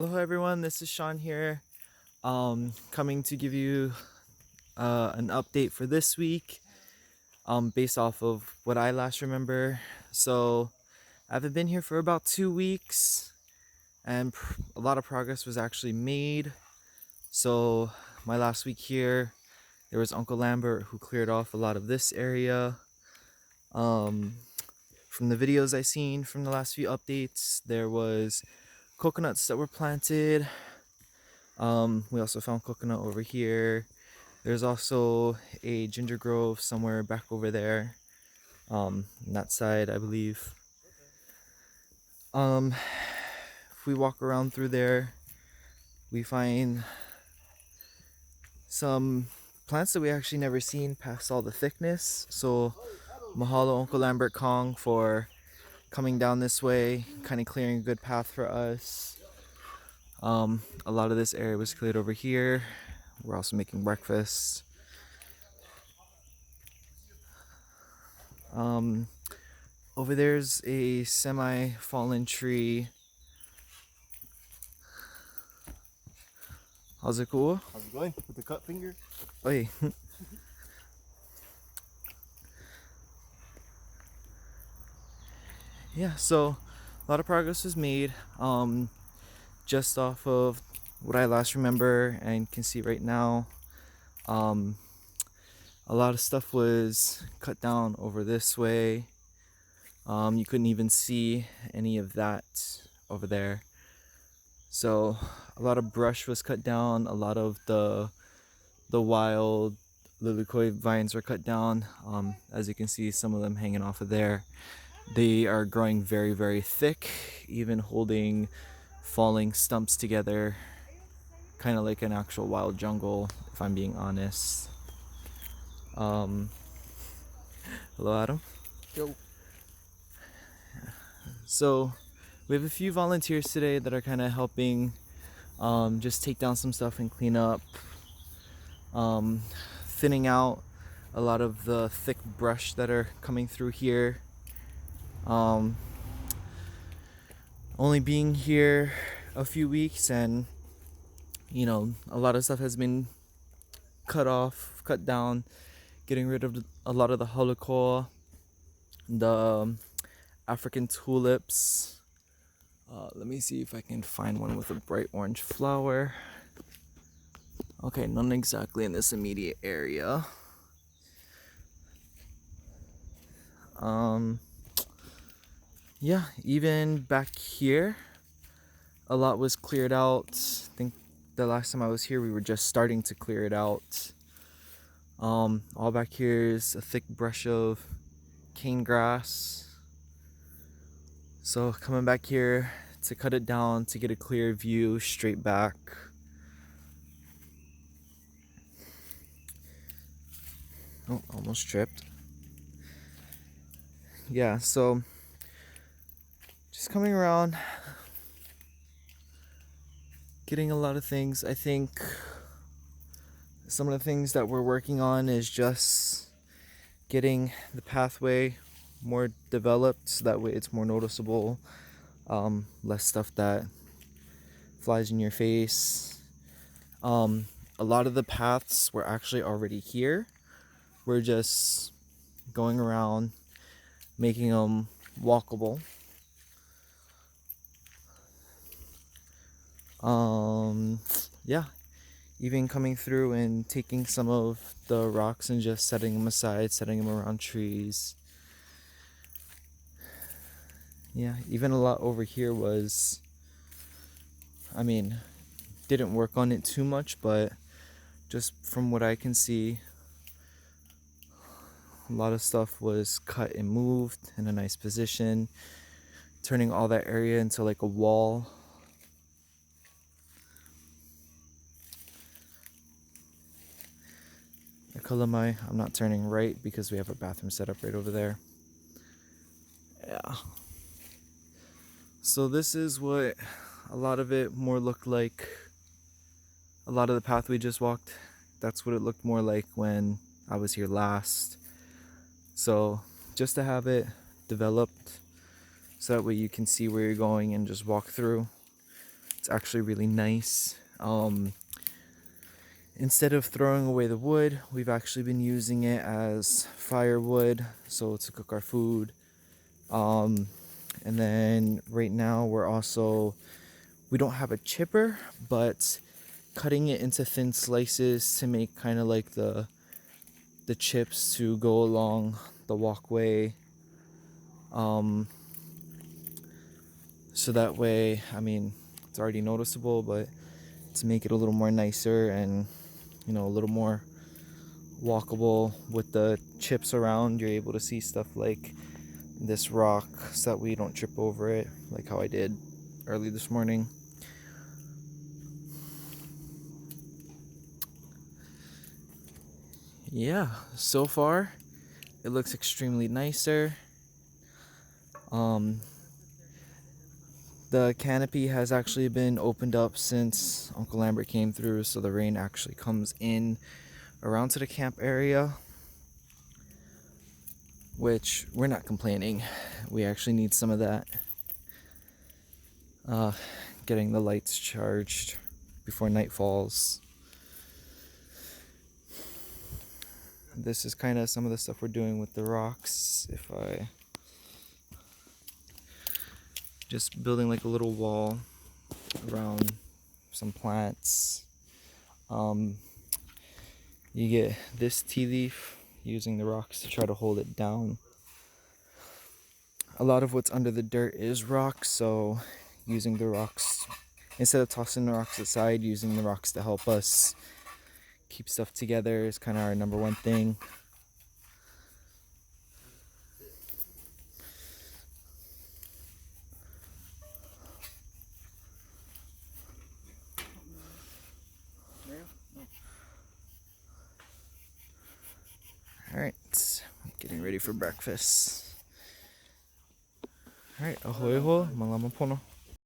Hello everyone, this is Shawn here, coming to give you an update for this week, based off of what I last remember. So I haven't been here for about 2 weeks, and a lot of progress was actually made. So my last week here, there was Uncle Lambert who cleared off a lot of this area. From the videos I seen from the last few updates, there was coconuts that were planted. We also found coconut over here. There's also a ginger grove somewhere back over there, on that side, I believe. If we walk around through there, we find some plants that we actually never seen past all the thickness. So mahalo Uncle Lambert Kong for coming down this way, kind of clearing a good path for us. A lot of this area was cleared over here. We're also making breakfast. Over there's a semi-fallen tree. How's it cool? How's it going with the cut finger? Oi. Yeah, so a lot of progress was made. Just off of what I last remember and can see right now. A lot of stuff was cut down over this way. You couldn't even see any of that over there. So a lot of brush was cut down. A lot of the wild lilikoi vines were cut down. As you can see, some of them hanging off of there. They are growing very, very thick, even holding falling stumps together, kind of like an actual wild jungle, if I'm being honest. Hello, Adam. Yo. So we have a few volunteers today that are kind of helping just take down some stuff and clean up, thinning out a lot of the thick brush that are coming through here. Only being here a few weeks, and a lot of stuff has been cut off, cut down, getting rid of a lot of the holocaust, the African tulips. Let me see if I can find one with a bright orange flower. Okay, none exactly in this immediate area. Yeah, even back here, a lot was cleared out. I think the last time I was here, we were just starting to clear it out. All back here is a thick brush of cane grass. So coming back here to cut it down to get a clear view straight back. Oh, almost tripped. Yeah, so just coming around, getting a lot of things. I think some of the things that we're working on is just getting the pathway more developed so that way it's more noticeable. Less stuff that flies in your face. A lot of the paths were actually already here. We're just going around making them walkable. Yeah, even coming through and taking some of the rocks and just setting them aside, setting them around trees. Yeah, even a lot over here was, didn't work on it too much, but just from what I can see, a lot of stuff was cut and moved in a nice position, turning all that area into like a wall. Kahala Mai, I'm not turning right because we have a bathroom set up right over there. Yeah. So this is what a lot of it more looked like. A lot of the path we just walked, that's what it looked more like when I was here last. So just to have it developed so that way you can see where you're going and just walk through. It's actually really nice. Instead of throwing away the wood, we've actually been using it as firewood, so to cook our food. And then right now we don't have a chipper, but cutting it into thin slices to make kind of like the chips to go along the walkway. So that way, I mean, it's already noticeable, but to make it a little more nicer and, you know, a little more walkable with the chips around, you're able to see stuff like this rock so that we don't trip over it, like how I did early this morning. Yeah, so far it looks extremely nicer. The canopy has actually been opened up since Uncle Lambert came through, so the rain actually comes in around to the camp area, which we're not complaining. We actually need some of that. Getting the lights charged before night falls. This is kind of some of the stuff we're doing with the rocks. If I just building like a little wall around some plants. You get this tea leaf, using the rocks to try to hold it down. A lot of what's under the dirt is rock, so using the rocks, instead of tossing the rocks aside, using the rocks to help us keep stuff together is kind of our number one thing. Alright, getting ready for breakfast. Alright, ahoy ho, malama pono.